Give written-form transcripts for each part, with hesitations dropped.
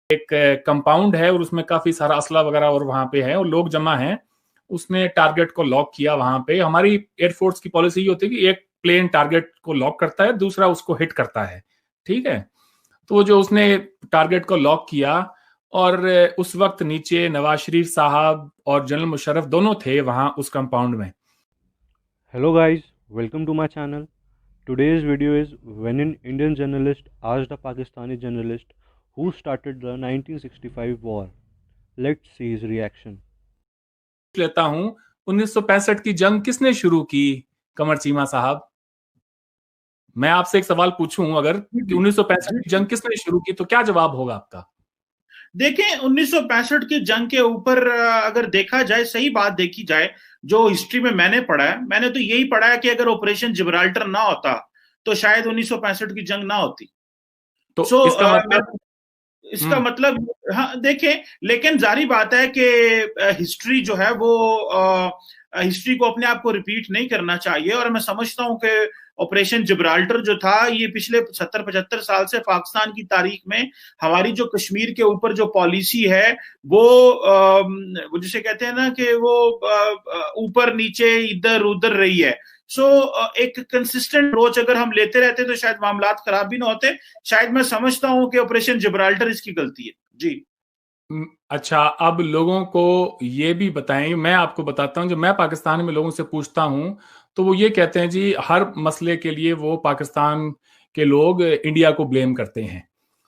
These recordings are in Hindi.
एक कंपाउंड है और उसमें काफी सारा असला वगैरह और वहां पे है और लोग जमा हैं। उसने टारगेट को लॉक किया वहां पे। हमारी एयरफोर्स की पॉलिसी ये होती है कि एक प्लेन टारगेट को लॉक करता है, दूसरा उसको हिट करता है। ठीक है। तो जो उसने टारगेट को लॉक किया और उस वक्त नीचे नवाज शरीफ साहब और जनरल मुशर्रफ दोनों थे वहां उस कंपाउंड में। Hello guys, welcome to my channel. Today's video is when an Indian journalist asked a Pakistani journalist who started the 1965 war. Let's see his reaction. लेता हूं, 1965 की जंग किसने शुरू की? कमर चीमा साहब, मैं आपसे एक सवाल पूछूं अगर जी कि जी 1965 की जी। जंग किसने शुरू की तो क्या जवाब होगा आपका? देखें, 1965 की जंग के ऊपर अगर देखा जाए, सही बात देखी जाए, जो हिस्ट्री में मैंने पढ़ा है, मैंने तो यही पढ़ा है कि अगर ऑपरेशन जिब्राल्टर ना होता तो शायद 1965 की जंग ना होती। तो सो इसका मतलब इसका मतलब, हाँ देखें, लेकिन जारी बात है कि हिस्ट्री जो है वो हिस्ट्री को अपने आप को रिपीट नहीं करना चाहिए। और मैं समझता हूं कि ऑपरेशन जिब्राल्टर जो था, ये पिछले 70-75 साल से पाकिस्तान की तारीख में हमारी जो कश्मीर के ऊपर जो पॉलिसी है वो जिसे कहते हैं ना कि वो ऊपर नीचे इधर उधर रही है। सो एक कंसिस्टेंट अप्रोच अगर हम लेते रहते तो शायद मामलात खराब भी ना होते। शायद मैं समझता हूं कि ऑपरेशन जिब्राल्टर इसकी गलती है। जी। अच्छा, अब लोगों को ये भी बताएं। मैं आपको बताता हूं, जब मैं पाकिस्तान में लोगों से पूछता हूं तो वो ये कहते हैं जी हर मसले के लिए वो पाकिस्तान के लोग इंडिया को ब्लेम करते हैं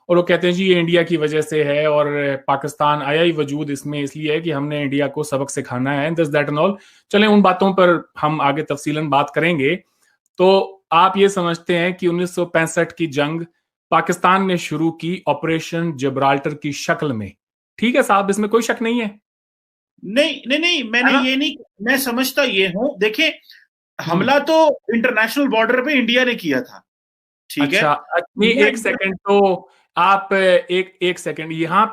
और वो कहते हैं जी ये इंडिया की वजह से है और पाकिस्तान आया ही वजूद इसमें इसलिए है कि हमने इंडिया को सबक सिखाना है, दिस दैट एंड ऑल। चलें, उन बातों पर हम आगे तफसीलन बात करेंगे। तो आप ये समझते हैं कि 1965 की जंग पाकिस्तान ने शुरू की ऑपरेशन जिब्राल्टर की शक्ल में? ठीक है साहब, इसमें कोई शक नहीं है। नहीं नहीं नहीं, है मैंने ना? ये नहीं, मैं समझता ये हूं। देखिए, हम्म। हमला तो इंटरनेशनल बॉर्डर पे इंडिया ने किया था, ठीक है। अच्छा, नहीं, हमला एक सेकंड तो आप एक एक सेकंड यहाँ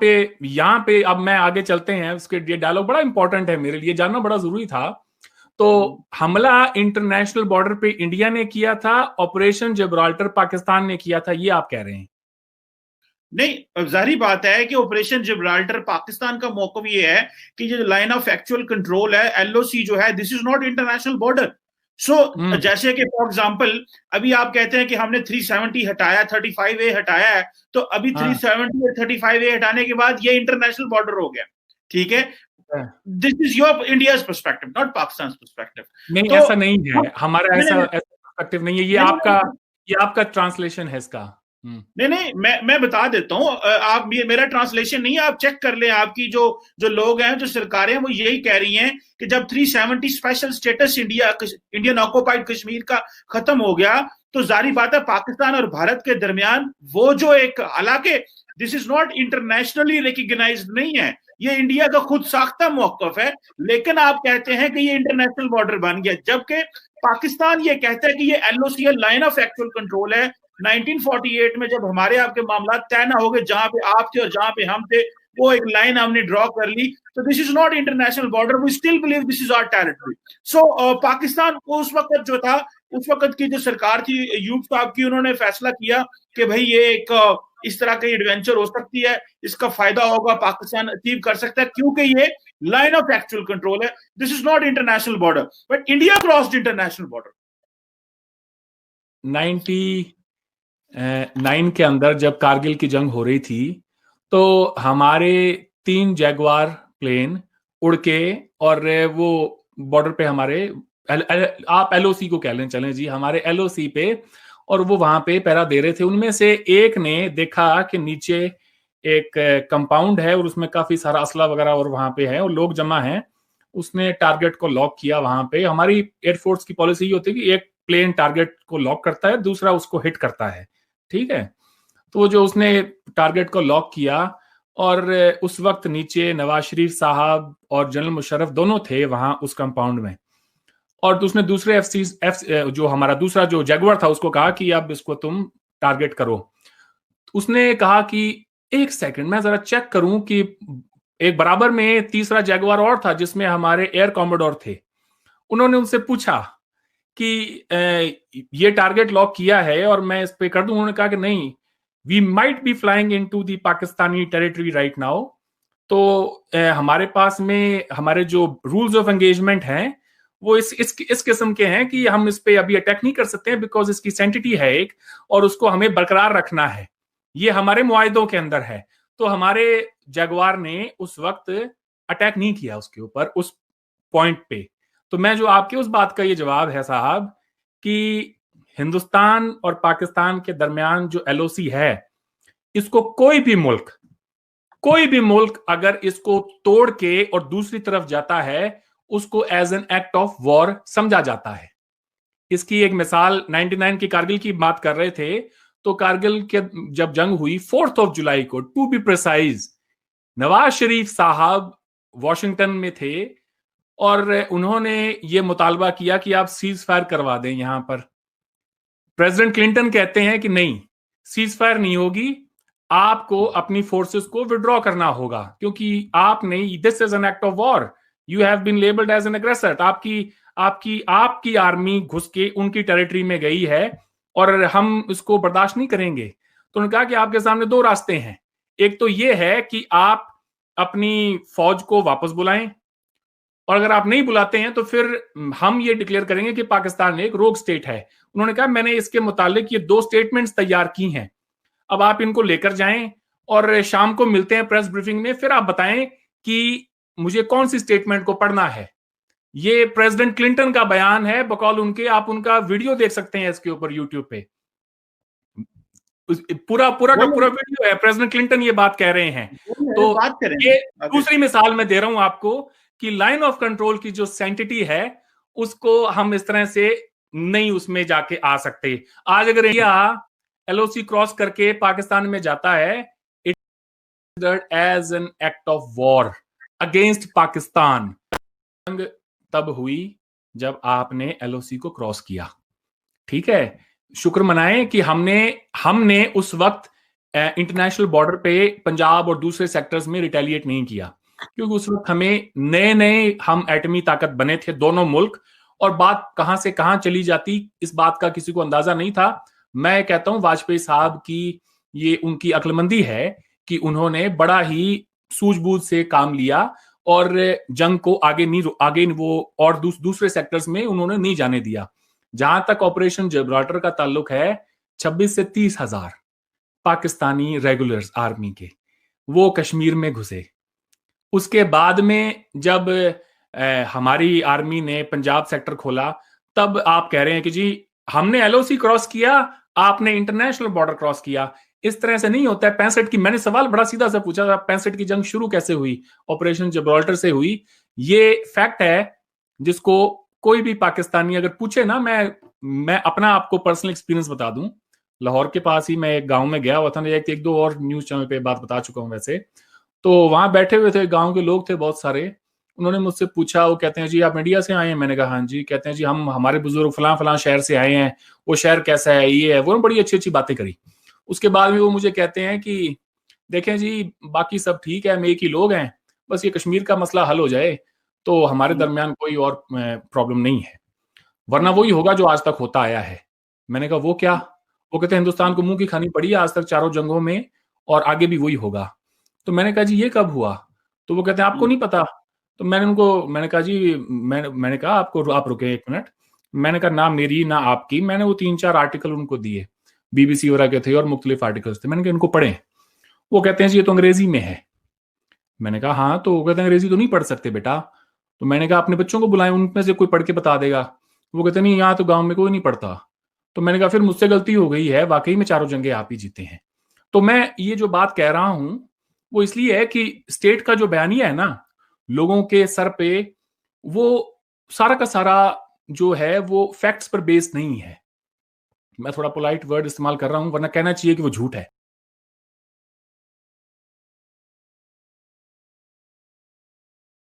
पे अब मैं आगे चलते हैं। उसके ये डायलॉग बड़ा इंपॉर्टेंट है, मेरे लिए जानना बड़ा जरूरी था। तो हमला इंटरनेशनल बॉर्डर पे इंडिया ने किया था, ऑपरेशन जिब्राल्टर पाकिस्तान ने किया था, ये आप कह रहे हैं? नहीं, जाहिर बात है कि ऑपरेशन जिब्राल्टर, पाकिस्तान का मौकव ये है कि जो लाइन ऑफ एक्चुअल कंट्रोल है, एलओसी जो है, this is not international border. So जैसे कि फॉर एग्जांपल अभी आप कहते हैं कि हमने 370 हटाया, 35A हटाया है, तो अभी हाँ। 370 और 35A हटाने के बाद ये इंटरनेशनल बॉर्डर हो गया, ठीक है। हाँ। This is your India's perspective, not Pakistan perspective. नहीं, तो ऐसा नहीं है, हमारा नहीं ऐसा नहीं ऐसा पर्सपेक्टिव नहीं है। नहीं नहीं ये आपका ट्रांसलेशन है इसका। नहीं नहीं, मैं बता देता हूं। आप मेरा ट्रांसलेशन नहीं है, आप चेक कर लें। आपकी जो जो लोग हैं, जो सरकारें हैं, वो यही कह रही हैं कि जब 370 special status Indian occupied Kashmir का खत्म हो गया, तो जारी बात है पाकिस्तान और भारत के दरमियान वो जो एक, हालांकि this is not internationally recognised नहीं है, ये इंडिया का खुद साख्ता मौकफ है, लेकिन आप कहते हैं कि ये इंटरनेशनल बॉर्डर बन गया, जबकि पाकिस्तान ये कहता है कि ये LOC line of actual control है। 1948 में जब हमारे आपके मामला तय ना हो गए, जहां पे आप थे और जहां पे हम थे, वो एक लाइन हमने ड्रॉ कर ली। तो this is not international border, we still believe this is our territory. So Pakistan को उस वक्त जो था, उस वक्त की जो सरकार थी यूब साहब की, उन्होंने फैसला किया कि भाई ये एक इस तरह की एडवेंचर हो सकती है, इसका फायदा होगा, पाकिस्तान अचीव कर सकता है, क्योंकि ये लाइन ऑफ एक्चुअल कंट्रोल है। This is not international border, but India crossed international border. 99 के अंदर जब कारगिल की जंग हो रही थी तो हमारे 3 जैगवार प्लेन उड़ के और वो बॉर्डर पे हमारे आप एलओसी को कह लें, चलें जी, हमारे एलओसी पे, और वो वहां पे पहरा दे रहे थे। उनमें से एक ने देखा कि नीचे एक कंपाउंड है और उसमें काफी सारा असला वगैरह और वहां पे है और लोग जमा हैं। उसने टारगेट को लॉक किया वहां पे। हमारी एयरफोर्स की पॉलिसी ये होती है कि एक प्लेन टारगेट को लॉक करता है, दूसरा उसको हिट करता है। ठीक है। तो जो उसने टारगेट को लॉक किया और उस वक्त नीचे नवाज शरीफ साहब और जनरल मुशर्रफ दोनों थे वहां उस कंपाउंड में। और तो उसने दूसरे जो हमारा दूसरा जो जैगुआर था उसको कहा कि अब इसको तुम टारगेट करो। उसने कहा कि एक सेकंड मैं जरा चेक करूं कि एक बराबर में तीसरा जैगुआर और था जिसमें हमारे एयर कॉमोडोर थे। उन्होंने उनसे पूछा कि ये टारगेट लॉक किया है और मैं इस पे कर दूं? उन्होंने कहा कि नहीं, we might be flying into the Pakistani territory right now. तो हमारे पास में हमारे जो रूल्स ऑफ एंगेजमेंट हैं वो इस किस्म के हैं कि हम इस पे अभी अटैक नहीं कर सकते हैं, बिकॉज इसकी सेंटिटी है एक, और उसको हमें बरकरार रखना है, ये हमारे मुआहिदों के अंदर है। तो हमारे जगुआर ने उस वक्त अटैक नहीं किया उसके ऊपर, उस पॉइंट पे। तो मैं जो आपके उस बात का ये जवाब है साहब कि हिंदुस्तान और पाकिस्तान के दरमियान जो एलओसी है, इसको कोई भी मुल्क अगर इसको तोड़ के और दूसरी तरफ जाता है, उसको as an act of war समझा जाता है। इसकी एक मिसाल 99 की कारगिल की बात कर रहे थे, तो कारगिल के जब जंग हुई 4 जुलाई को, to be precise, Nawaz Sharif साहब वॉशिंगटन में थे और उन्होंने ये मुतालबा किया कि आप सीज फायर करवा दें यहां पर। प्रेसिडेंट क्लिंटन कहते हैं कि नहीं, सीज फायर नहीं होगी, आपको अपनी फोर्सेस को विड्रॉ करना होगा, क्योंकि आपने, this is an act of war, you have been labelled as an aggressor. आपकी आर्मी घुस के उनकी टेरिटरी में गई है और हम इसको बर्दाश्त नहीं करेंगे। तो उन्होंने कहा कि आपके सामने 2 रास्ते हैं, एक तो ये है कि आप अपनी फौज को वापस बुलाएं, और अगर आप नहीं बुलाते हैं तो फिर हम ये डिक्लेयर करेंगे कि पाकिस्तान एक रोग स्टेट है। उन्होंने कहा मैंने इसके मुतालिक ये 2 स्टेटमेंट्स तैयार की हैं, अब आप इनको लेकर जाएं और शाम को मिलते हैं प्रेस ब्रीफिंग में, फिर आप बताएं कि मुझे कौन सी स्टेटमेंट को पढ़ना है। ये प्रेसिडेंट क्लिंटन का बयान है बकौल उनके, आप उनका वीडियो देख सकते हैं इसके ऊपर यूट्यूब पे, पूरा वीडियो है, प्रेसिडेंट क्लिंटन ये बात कह रहे हैं। तो बात करें, ये दूसरी मिसाल मैं दे रहा हूं आपको कि लाइन ऑफ कंट्रोल की जो सेंटिटी है उसको हम इस तरह से नहीं उसमें जाके आ सकते। आज अगर इंडिया एलओसी क्रॉस करके पाकिस्तान में जाता है, it as an act of war against Pakistan. जंग तब हुई जब आपने एलओसी को क्रॉस किया, ठीक है। शुक्र मनाएं कि हमने उस वक्त इंटरनेशनल बॉर्डर पे पंजाब और दूसरे सेक्टर्स में रिटेलिएट नहीं किया, क्योंकि उस वक्त हमें नए हम एटमी ताकत बने थे दोनों मुल्क, और बात कहां से कहां चली जाती इस बात का किसी को अंदाजा नहीं था। मैं कहता हूं वाजपेयी साहब की ये उनकी अक्लमंदी है कि उन्होंने बड़ा ही सूझबूझ से काम लिया और जंग को आगे वो और दूसरे सेक्टर्स में उन्होंने नहीं जाने दिया। जहां तक ऑपरेशन जिब्राल्टर का ताल्लुक है, 26 से 30 हजार पाकिस्तानी रेगुलर्स आर्मी के वो कश्मीर में घुसे। उसके बाद में जब हमारी आर्मी ने पंजाब सेक्टर खोला, तब आप कह रहे हैं कि जी हमने एलओसी क्रॉस किया, आपने इंटरनेशनल बॉर्डर क्रॉस किया। इस तरह से नहीं होता है। 65 की, मैंने सवाल बड़ा सीधा सा पूछा था, 65 की जंग शुरू कैसे हुई? ऑपरेशन जिब्राल्टर से हुई। ये फैक्ट है जिसको कोई भी पाकिस्तानी अगर पूछे ना, मैं अपना आपको पर्सनल एक्सपीरियंस बता दूं। लाहौर के पास ही मैं एक गांव में गया हुआ था, एक दो और न्यूज चैनल पे बात बता चुका हूं वैसे। तो वहां बैठे हुए थे, गांव के लोग थे बहुत सारे। उन्होंने मुझसे पूछा, वो कहते हैं जी आप इंडिया से आए हैं? मैंने कहा हाँ जी। कहते हैं जी हमारे बुजुर्ग फलां फलां शहर से आए हैं, वो शहर कैसा है, ये है वो। बड़ी अच्छी अच्छी बातें करी। उसके बाद भी वो मुझे कहते हैं कि देखें जी बाकी सब ठीक है, हम एक ही लोग हैं, बस ये कश्मीर का मसला हल हो जाए तो हमारे दरमियान कोई और प्रॉब्लम नहीं है, वरना वही होगा जो आज तक होता आया है। मैंने कहा वो क्या? वो कहते हैं हिंदुस्तान को मुंह की खानी पड़ी है आज तक 4 जंगों में, और आगे भी वही होगा। तो मैंने कहा जी ये कब हुआ? तो वो कहते हैं आपको नहीं पता। तो मैंने कहा जी मैंने कहा आप रुके 1 मिनट। मैंने कहा ना मेरी ना आपकी, मैंने वो 3-4 आर्टिकल उनको दिए, बीबीसी वगैरह के थे और मुख्तलिफ आर्टिकल्स थे। मैंने कहा इनको पढ़े। वो कहते हैं जी ये तो अंग्रेजी में है। मैंने कहा हाँ। तो वो कहते हैं अंग्रेजी तो नहीं पढ़ सकते बेटा। तो मैंने कहा अपने बच्चों को बुलाएं, उनमें से कोई पढ़ के बता देगा। वो कहते नहीं यहाँ तो गांव में कोई नहीं पढ़ता। तो मैंने कहा फिर मुझसे गलती हो गई है, वाकई में 4 जंगे आप ही जीते हैं। तो मैं ये जो बात कह रहा हूं वो इसलिए है कि स्टेट का जो बयानिया है ना, लोगों के सर पे वो सारा का सारा जो है वो फैक्ट्स पर बेस्ड नहीं है। मैं थोड़ा पोलाइट वर्ड इस्तेमाल कर रहा हूं, वरना कहना चाहिए कि वो झूठ है।